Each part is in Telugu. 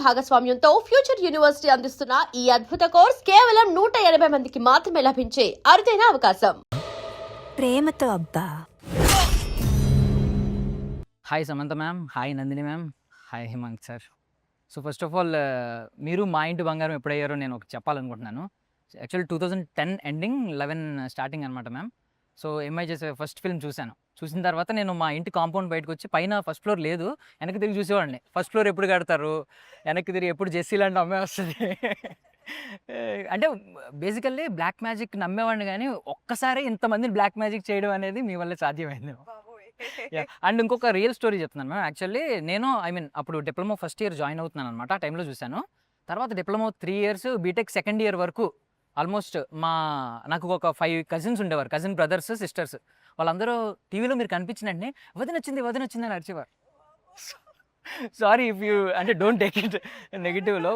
భాగస్వామ్యంతో ఫ్యూచర్ యూనివర్సిటీ అందిస్తున్న ఈ అద్భుత కోర్స్ కేవలం 180 మందికి మాత్రమే లభించే అరుదైన అవకాశం. ప్రేమతో అబ్బా. Hi Samantha ma'am, hi Nandini ma'am, hi Himank sir. So first of all మీరు మా ఇంటి బంగారం ఎప్పుడయ్యారో నేను ఒకటి చెప్పాలనుకుంటున్నాను. యాక్చువల్ 2010 ఎండింగ్ 11 స్టార్టింగ్ అనమాట మ్యామ్. సో ఎంఐ చేసే ఫస్ట్ ఫిల్మ్ చూసిన తర్వాత నేను మా ఇంటి కాంపౌండ్ బయటకు వచ్చి పైన ఫస్ట్ ఫ్లోర్ లేదు, వెనక్కి తిరిగి చూసేవాడిని. ఫస్ట్ ఫ్లోర్ ఎప్పుడు కడతారు, వెనక్కి తిరిగి ఎప్పుడు జెస్సీ లాంటి అమ్మాయి వస్తుంది. అంటే బేసికల్లీ బ్లాక్ మ్యాజిక్ నమ్మేవాడిని, కానీ ఒక్కసారి ఇంతమందిని బ్లాక్ మ్యాజిక్ చేయడం అనేది మీ వల్ల సాధ్యమైంది. అండ్ ఇంకొక రియల్ స్టోరీ చెప్తున్నాను మ్యామ్. యాక్చువల్లీ నేను అప్పుడు డిప్లొమా ఫస్ట్ ఇయర్ జాయిన్ అవుతున్నాను అనమాట. ఆ టైంలో చూశాను. తర్వాత diploma 3 years, BTech second year వరకు ఆల్మోస్ట్ నాకు ఒక 5 cousins ఉండేవారు, కజిన్ బ్రదర్స్ సిస్టర్స్. వాళ్ళందరూ టీవీలో మీరు కనిపించినట్టే వదినొచ్చింది అని అరిచేవారు. సారీ ఇఫ్ యూ అంటే డోంట్ టేక్ ఇట్ నెగిటివ్లో,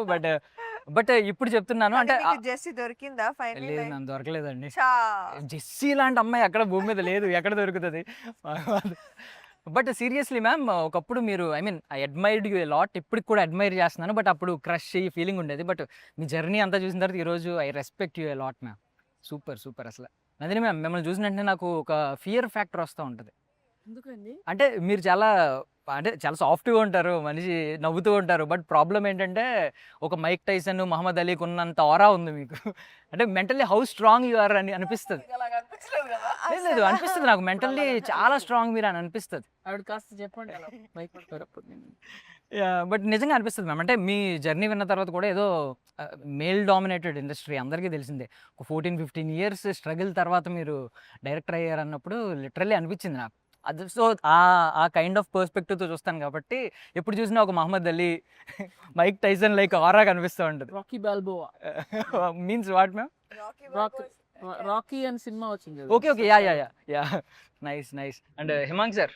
బట్ ఇప్పుడు చెప్తున్నాను. అంటే జెస్సీ దొరికిందా లేదు, నన్ను దొరకలేదండి. జెస్సీ లాంటి అమ్మాయి అక్కడ భూమి మీద లేదు, ఎక్కడ దొరుకుతుంది? బట్ సీరియస్లీ మ్యామ్, ఒకప్పుడు మీరు I admired you a lot. ఇప్పటికి కూడా అడ్మైర్ చేస్తున్నాను, బట్ అప్పుడు క్రష్ ఫీలింగ్ ఉండేది. బట్ మీ జర్నీ అంతా చూసిన తర్వాత ఈరోజు I respect you a lot ma'am. Super అసలు. నందిని మ్యామ్, మిమ్మల్ని చూసిన వెంటనే నాకు ఒక ఫియర్ ఫ్యాక్టర్ వస్తూ ఉంటుంది. ఎందుకండి? అంటే మీరు చాలా సాఫ్ట్గా ఉంటారు, మనిషి నవ్వుతూ ఉంటారు. బట్ ప్రాబ్లం ఏంటంటే ఒక మైక్ టైసన్, మహమ్మద్ అలీకి ఉన్నంత ఆరా ఉంది మీకు. అంటే mentally how strong you are అని అనిపిస్తుంది. లేదు అనిపిస్తుంది నాకు, మెంటల్లీ చాలా స్ట్రాంగ్ మీరు అని అనిపిస్తుంది. ఆవిడ కాస్త చెప్పండి. బట్ నిజంగా అనిపిస్తుంది మ్యామ్. అంటే మీ జర్నీ విన్న తర్వాత కూడా ఏదో మేల్ డామినేటెడ్ ఇండస్ట్రీ అందరికీ తెలిసిందే. ఒక 14-15 years స్ట్రగుల్ తర్వాత మీరు డైరెక్టర్ అయ్యారు అన్నప్పుడు లిటరల్లీ అనిపించింది నాకు. అది సో ఆ కైండ్ ఆఫ్ పర్స్పెక్టివ్తో చూస్తాను కాబట్టి ఎప్పుడు చూసినా ఒక Muhammad Ali, Mike Tyson like aura కనిపిస్తూ ఉంటుంది. Rocky Balboa means what ma'am? Rocky అని సినిమా వచ్చింది. Okay ya nice. And Himank sir,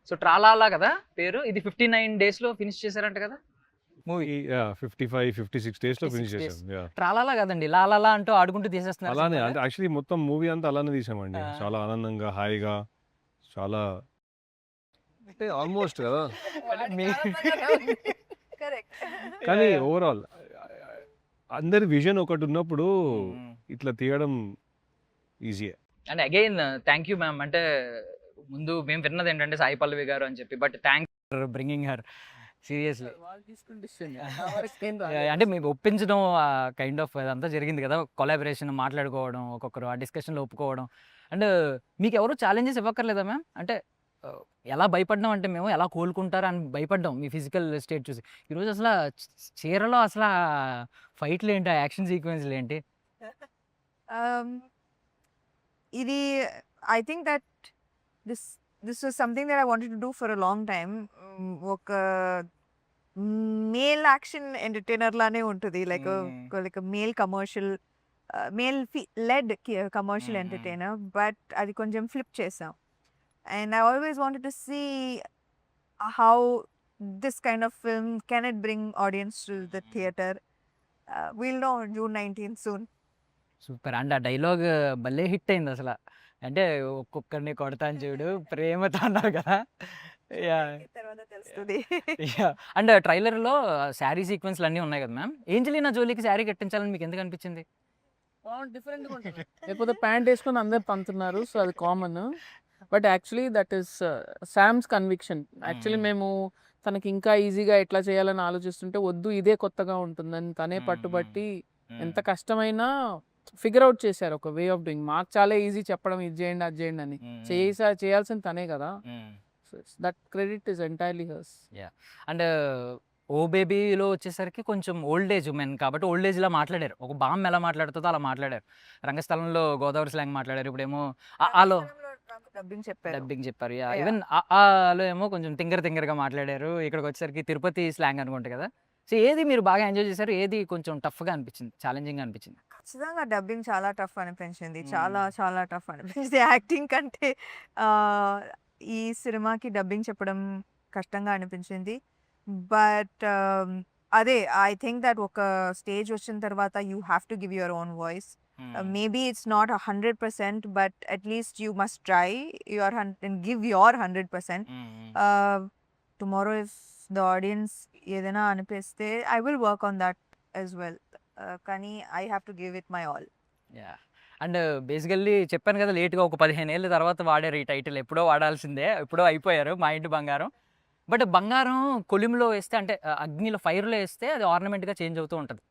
so ట్రాలాలా కదా పేరు, ఇది 59 days ఫినిష్ చేశారంట కదా మూవీ? 55-56 days లో ఫినిష్ చేశాం. ట్రాలాలా కదండి, లాలాలా అంటూ ఆడుకుంటూ తీసేస్తున్నారు. అలానే అంటే యాక్చువల్లీ మొత్తం మూవీ అంతా అలానే తీసామండి. చాలా ఆనందంగా, హాయిగా, చాలా అంటే ఆల్మోస్ట్ కదా. కానీ ఓవరాల్ అందరి విజన్ ఒకటి ఉన్నప్పుడు ఇట్లా తీయడం ఈజీయే. And again thank you ma'am. అంటే ముందు మేము విన్నది ఏంటంటే సాయి పల్లవి గారు అని చెప్పి, but thanks for bringing her. Seriously అంటే మీకు ఒప్పించడం కైండ్ ఆఫ్ అదంతా జరిగింది కదా, కొలాబరేషన్, మాట్లాడుకోవడం, ఒక్కొక్కరు ఆ డిస్కషన్లో ఒప్పుకోవడం. అండ్ మీకు ఎవరు ఛాలెంజెస్ ఇవ్వక్కర్లేదా మ్యామ్? అంటే ఎలా భయపడ్డాం అంటే మేము ఎలా కోలుకుంటారా అని భయపడ్డాం మీ ఫిజికల్ స్టేట్ చూసి. ఈరోజు అసలు చీరలో అసలు ఫైట్లు ఏంటి, ఆ యాక్షన్ సీక్వెన్స్లు ఏంటి? ఇది I think that this was something that I wanted to do for a long time. ఒక మేల్ యాక్షన్ ఎంటర్టైనర్ లానే ఉంటుంది, like male commercial, male led commercial entertainer. But అది కొంచెం ఫ్లిప్ చేసాం. And I always wanted to see how this kind of film can it bring audience to the theater. We'll know June 19th soon. Super. And ఆ డైలాగ్ భలే హిట్ అయింది అసలు. అంటే ఒక్కొక్కరిని కొడతాను చూడు ప్రేమతో అన్నారు కదా. తర్వాత తెలుస్తుంది. అండ్ ట్రైలర్లో శారీ సీక్వెన్స్లు అన్నీ ఉన్నాయి కదా మ్యామ్. ఏంజలీనా జోలీకి శారీ కట్టించాలని మీకు ఎందుకు అనిపించింది? డిఫరెంట్గా ఉంటుంది. లేకపోతే ప్యాంట్ వేసుకొని అందరు పంతున్నారు, సో అది common. But actually that is Sam's conviction. Actually మేము తనకి ఇంకా ఈజీగా ఎట్లా చేయాలని ఆలోచిస్తుంటే వద్దు ఇదే కొత్తగా ఉంటుందని తనే పట్టుబట్టి ఎంత కష్టమైనా ఫిగర్ అవుట్ చేశారు ఒక వే ఆఫ్ డూయింగ్. మాకు చాలా ఈజీ చెప్పడం, ఇది చేయండి అది చేయండి అని. చేయాల్సింది తనే కదా. That credit is entirely hers. And ఓ బేబీలో వచ్చేసరికి కొంచెం ఓల్డ్ ఏజ్ ఉమెన్ కాబట్టి ఓల్డ్ ఏజ్లా మాట్లాడారు. ఒక బామ్మ ఎలా మాట్లాడుతుందో అలా మాట్లాడారు. రంగస్థలంలో గోదావరి స్లాంగ్ మాట్లాడారు. ఇప్పుడేమో ఆలో డబ్బింగ్ చెప్పారు. ఈవెన్ ఆలో ఏమో కొంచెం తింగరగా మాట్లాడారు. ఇక్కడికి వచ్చేసరికి తిరుపతి స్లాంగ్ అనుకుంటా కదా. సో ఏది మీరు బాగా ఎంజాయ్ చేశారు, ఏది కొంచెం టఫ్గా అనిపించింది, ఛాలెంజింగ్ అనిపించింది? ఖచ్చితంగా డబ్బింగ్ చాలా టఫ్ అనిపించింది. చాలా టఫ్ అనిపించింది. యాక్టింగ్ కంటే ఈ సినిమాకి డబ్బింగ్ చెప్పడం కష్టంగా అనిపించింది. బట్ అదే ఐ థింక్ దట్ ఒక స్టేజ్ వచ్చిన తర్వాత you have to give your own voice. Maybe it's not 100%, but at least you must try and give your 100%. Tomorrow if the audience ఏదైనా అనిపిస్తే I will work on that as well. కానీ I have to give it my all. Ya and basically చెప్పాను కదా లేట్గా ఒక 15 ఏళ్ళ తర్వాత వాడారు ఈ టైటిల్. ఎప్పుడో వాడాల్సిందే, ఎప్పుడో అయిపోయారు మా ఇంటి బంగారం. బట్ బంగారం కొలిమిలో వేస్తే అంటే అగ్నిలో ఫైర్లో వేస్తే అది ఆర్నమెంట్గా చేంజ్ అవుతూ ఉంటుంది.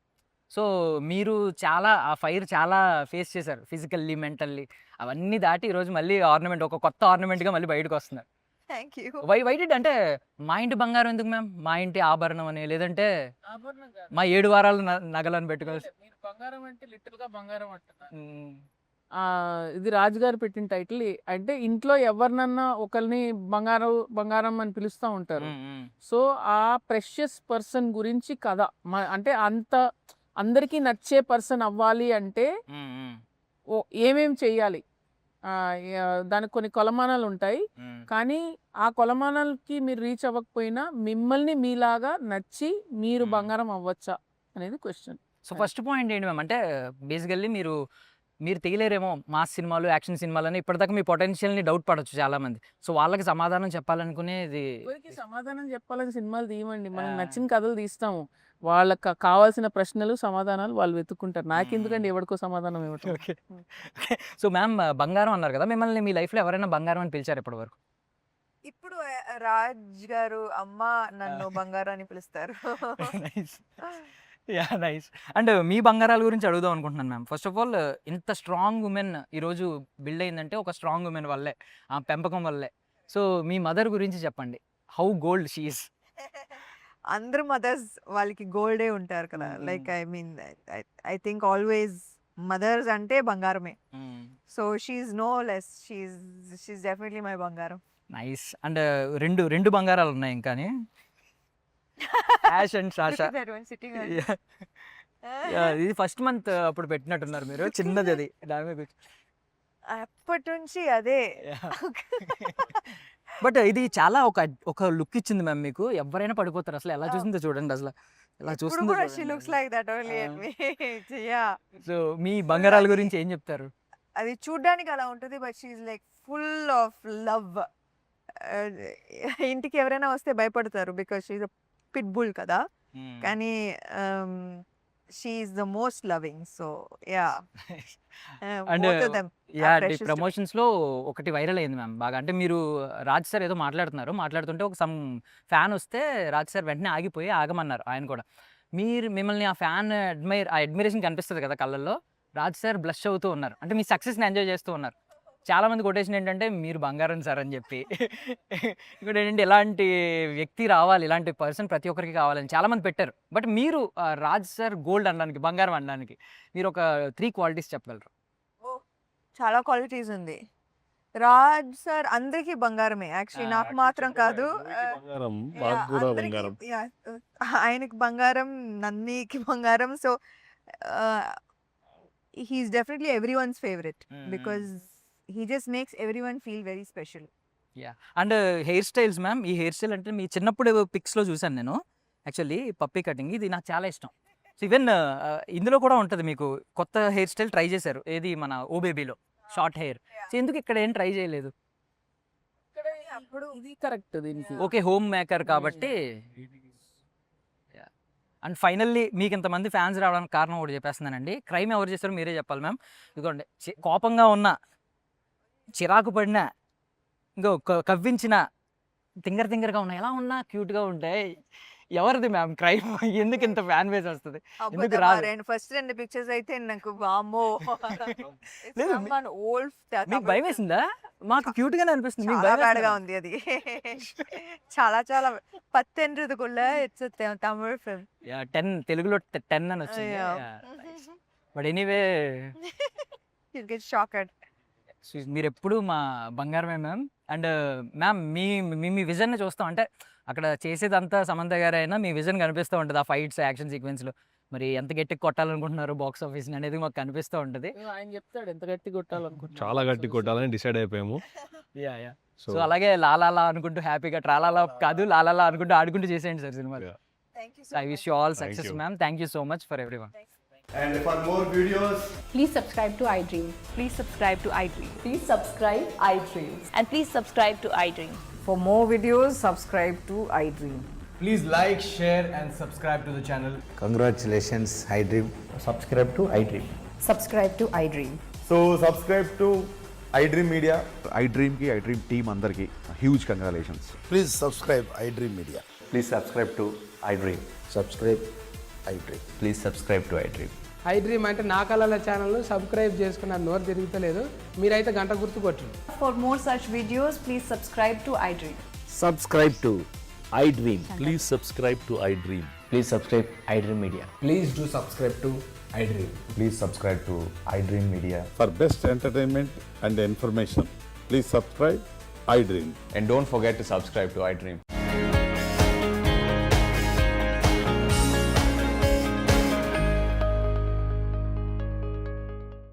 సో మీరు చాలా ఆ ఫైర్ చాలా ఫేస్ చేశారు ఫిజికల్లీ మెంటల్లీ అవన్నీ దాటి ఈరోజు మళ్ళీ ఆర్నమెంట్ ఒక కొత్త ఆర్నమెంట్గా మళ్ళీ బయటకు వస్తున్నారు. Thank you. వై డిడ్ అంటే మా ఇంటి బంగారం ఎందుకు మ్యామ్, మా ఇంటి ఆభరణం అని, లేదంటే మా 7 వారాల నగలను పెట్టుకోవాలి. మీరు బంగారం అంటే లిటిల్ గా బంగారం అంటున్నారు. ఇది రాజు గారు పెట్టిన టైటిల్. అంటే ఇంట్లో ఎవరినన్నా ఒకరిని బంగారం అని పిలుస్తూ ఉంటారు. సో ఆ ప్రెషియస్ పర్సన్ గురించి కథ. అంటే అంత అందరికీ నచ్చే పర్సన్ అవ్వాలి అంటే ఏమేం చెయ్యాలి, దానికి కొన్ని కొలమానాలు ఉంటాయి. కానీ ఆ కొలమానాలకి మీరు రీచ్ అవ్వకపోయినా మిమ్మల్ని మీలాగా నచ్చి మీరు బంగారం అవ్వచ్చా అనేది క్వశ్చన్. సో ఫస్ట్ పాయింట్ ఏంటి మ్యామ్ అంటే బేసికల్లీ మీరు తెగలేరేమో మాస్ సినిమాలు, యాక్షన్ సినిమాలని ఇప్పటిదాకా మీ పొటెన్షియల్ని డౌట్ పడవచ్చు చాలా మంది. సో వాళ్ళకి సమాధానం చెప్పాలనుకునేది. సమాధానం చెప్పాలని సినిమాలు తీయమండి, మనకు నచ్చిన కథలు తీస్తాము. వాళ్ళకి కావాల్సిన ప్రశ్నలు సమాధానాలు వాళ్ళు వెతుక్కుంటారు. నాకెందుకండి ఎవరికో సమాధానం ఇవ్వటం. ఓకే. సో మ్యామ్ బంగారం అన్నారు కదా, మిమ్మల్ని మీ లైఫ్లో ఎవరైనా బంగారం అని పిలిచారు ఇప్పటి వరకు? ఇప్పుడు రాజ్ గారు అమ్మ నన్ను బంగారం అని పిలుస్తారు. Yeah nice. అండ్ మీ బంగారాల గురించి అడుగుదాం అనుకుంటున్నాను మ్యామ్. ఫస్ట్ ఆఫ్ ఆల్ ఇంత స్ట్రాంగ్ ఉమెన్ ఈరోజు బిల్డ్ అయిందంటే ఒక స్ట్రాంగ్ ఉమెన్ వల్లే, ఆ పెంపకం వల్లే. సో మీ మదర్ గురించి చెప్పండి, హౌ గోల్డ్ షీ ఈస్. అందరు మదర్స్ వాళ్ళకి గోల్డే ఉంటారు కదా. Like I mean I think always mothers అంటే బంగారమే. So she's no less, she's definitely my బంగారం. నైస్. అండ్ రెండు బంగారాలు ఉన్నాయి ఇంకాని, యాష్ అండ్ సాషా. ఇది ఫస్ట్ మంత్ అప్పుడు పెట్టినట్టున్నారు మీరు, చిన్నది అది దాని మీద కూర్చో. అప్పటి నుంచి అదే. బట్ ఇది చాలా ఒక లుక్ ఇచ్చింది మ్యామ్ మీకు. ఎవరైనా పడిపోతారు అసలు. ఎలా చూసిందో చూడండి, అసలు ఎలా చూస్తుందో. సో మీ బంగారాల గురించి ఏం చెప్తారు? అది చూడ్డానికి అలా ఉంటుంది, but she's like full of love. ఇంటికి ఎవరైనా వస్తే భయపడతారు బికాస్ షీఈ్ పిట్ బుల్ కదా. కానీ she's the most loving. So yeah. And yeah promotions లో ఒకటి వైరల్ అయింది మ్యామ్ బాగా. అంటే మీరు రాజ్ సార్ ఏదో మాట్లాడుతుంటే ఒక సమ్ ఫ్యాన్ వస్తే రాజ్ సార్ వెంటనే ఆగమన్నారు ఆయన కూడా. మిమ్మల్ని ఆ ఫ్యాన్ అడ్మిరేషన్ కనిపిస్తుంది కదా కళ్ళల్లో. రాజ్ సార్ బ్లష్ అవుతూ ఉన్నారు, అంటే మీ సక్సెస్ని ఎంజాయ్ చేస్తూ ఉన్నారు. చాలా మంది కొటేషన్ ఏంటంటే మీరు బంగారం సార్ అని చెప్పి. ఇక్కడ ఏంటంటే ఇలాంటి వ్యక్తి రావాలి, ఇలాంటి పర్సన్ ప్రతి ఒక్కరికి కావాలని చాలా మంది పెట్టారు. బట్ మీరు రాజ్ సార్ గోల్డ్ అనడానికి, బంగారం అనడానికి మీరు ఒక 3 క్వాలిటీస్ చెప్పగలరు? చాలా క్వాలిటీస్ ఉంది. రాజ్ సార్ అందరికీ బంగారమే, యాక్చువల్లీ నాకు మాత్రం కాదు. ఆయనకి బంగారం, నందికి బంగారం. So he's definitely everyone's favourite because he just makes everyone feel very special. Yeah. And hair styles ma'am, ఈ హెయిర్ స్టైల్ అంటే మీ చిన్నప్పుడు పిక్స్లో చూశాను నేను యాక్చువల్లీ, పప్పీ కటింగ్. ఇది నాకు చాలా ఇష్టం. సో ఈవెన్ ఇందులో కూడా ఉంటుంది మీకు కొత్త హెయిర్ స్టైల్ ట్రై చేశారు, ఏది మన ఓ బేబీలో షార్ట్ హెయిర్. సో ఎందుకు ఇక్కడ ఏం ట్రై చేయలేదు? అప్పుడు ఇది కరెక్ట్ దీనికి. ఓకే, హోమ్ మేకర్ కాబట్టి. అండ్ ఫైనల్లీ మీకు ఇంతమంది ఫ్యాన్స్ రావడానికి కారణం ఒకటి చెప్పేస్తున్నానండి. క్రైమ్ ఎవరు చేస్తారో మీరే చెప్పాలి మ్యామ్. ఇదిగోండి, కోపంగా ఉన్న, చిరాకు పడినా, ఇంకో కవ్వించిన, తింగరగా ఉన్నా, ఎలా ఉన్నా క్యూట్గా ఉంటాయి. ఎవరిది మ్యామ్ క్రైమ్? ఎందుకు ఇంత ఫ్యాన్ బేస్ వస్తుంది? ఎందుకు రాదు? ఫస్ట్ 2 పిక్చర్స్ అయితే నాకు వామ్మో మీకు భయం వేసిందా? మాకు క్యూట్ గానే అనిపిస్తుంది. మీకు బ్యాడ్గా ఉంది అది. చాలా చాలా పత్తెండ్రదుకుள்ள ఇట్స్ తమిళ్ ఫిల్మ్. 10 తెలుగులో 10 అని వచ్చింది. But anyway you get shocked. మీరు ఎప్పుడు మా బంగారమే మ్యామ్. అండ్ మ్యామ్ మీ విజన్ని చూస్తాం, అంటే అక్కడ చేసేదంతా సమంత గారు అయినా మీ విజన్ కనిపిస్తూ ఉంటుంది ఆ ఫైట్స్, యాక్షన్ సీక్వెన్స్లో. మరి ఎంత గట్టి కొట్టాలనుకుంటున్నారు బాక్స్ ఆఫీస్ అనేది మాకు కనిపిస్తూ ఉంటుంది. ఆయన చెప్తాడు ఎంత గట్టి కొట్టాలనుకుంటున్నారు. చాలా గట్టి కొట్టాలని డిసైడ్ అయిపోయాము. యా. సో అలాగే లాలాలా అనుకుంటూ హ్యాపీగా, ట్రాలాలా కాదు లాలాలా అనుకుంటూ ఆడుకుంటూ చేసేయండి sir cinema. I wish you all success ma'am. Thank you so much for everyone. And for more videos, Please subscribe to iDream. Please subscribe to iDream. Please subscribe iDream. And please subscribe to iDream. For more videos, subscribe to iDream. Please like, share, and subscribe to the channel. Congratulations, iDream. Subscribe to iDream. Subscribe to iDream. So subscribe to iDream Media. iDream team అందరికి huge congratulations. Please subscribe iDream Media. Please subscribe to iDream. Subscribe iDream. Please subscribe to iDream. iDream అంటే నా కళల ఛానల్ సబ్స్క్రైబ్ చేసుకున్న నోరు తిరుగుతలేదు, మీరైతే గంట గుర్తు కొట్టండి. For more such videos, please subscribe to iDream. Subscribe to iDream. Please subscribe to iDream. Please subscribe iDream Media. Please do subscribe to iDream. Please subscribe to iDream Media. For best entertainment and information, please subscribe iDream. And don't forget to subscribe to iDream.